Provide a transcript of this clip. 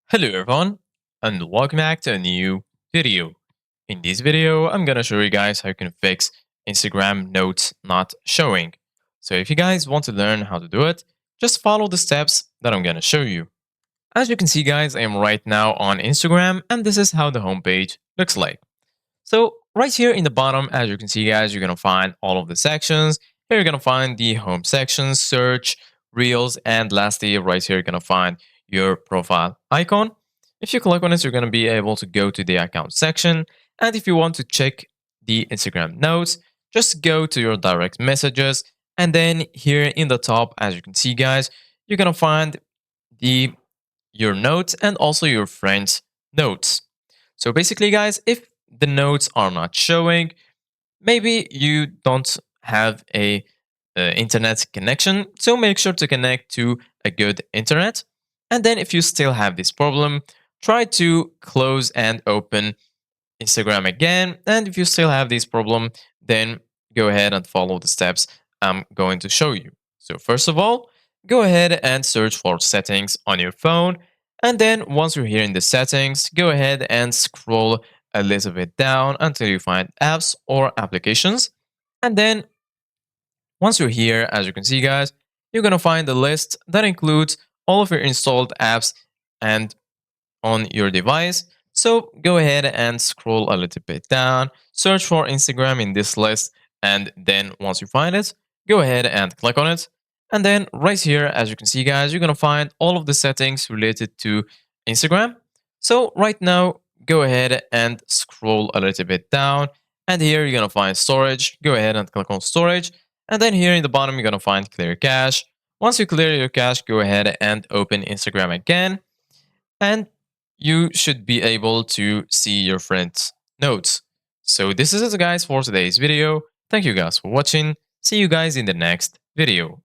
Hello everyone and welcome back to a new video. In this video, I'm gonna show you guys how you can fix Instagram notes not showing. So if you guys want to learn how to do it, just follow the steps that I'm gonna show you. As you can see guys, I am right now on Instagram and this is how the homepage looks like. So right here in the bottom, as you can see guys, you're gonna find all of the sections. Here you're gonna find the home section, search, reels, and lastly right here you're gonna find your profile icon. If you click on it, you're gonna be able to go to the account section. And if you want to check the Instagram notes, just go to your direct messages. And then here in the top, as you can see guys, you're gonna find the your notes and also your friends' notes. So basically, guys, if the notes are not showing, maybe you don't have a internet connection. So make sure to connect to a good internet. And then if you still have this problem, try to close and open Instagram again. And if you still have this problem, then go ahead and follow the steps I'm going to show you. So first of all, go ahead and search for settings on your phone. And then once you're here in the settings, go ahead and scroll a little bit down until you find apps or applications. And then once you're here, as you can see guys, you're going to find a list that includes all of your installed apps and on your device. So go ahead and scroll a little bit down, search for Instagram in this list, and then once you find it, go ahead and click on it. And then right here, as you can see, guys, you're gonna find all of the settings related to Instagram. So right now, go ahead and scroll a little bit down. And here you're gonna find storage. Go ahead and click on storage. And then here in the bottom, you're gonna find clear cache. Once you clear your cache, go ahead and open Instagram again. And you should be able to see your friends' notes. So this is it guys for today's video. Thank you guys for watching. See you guys in the next video.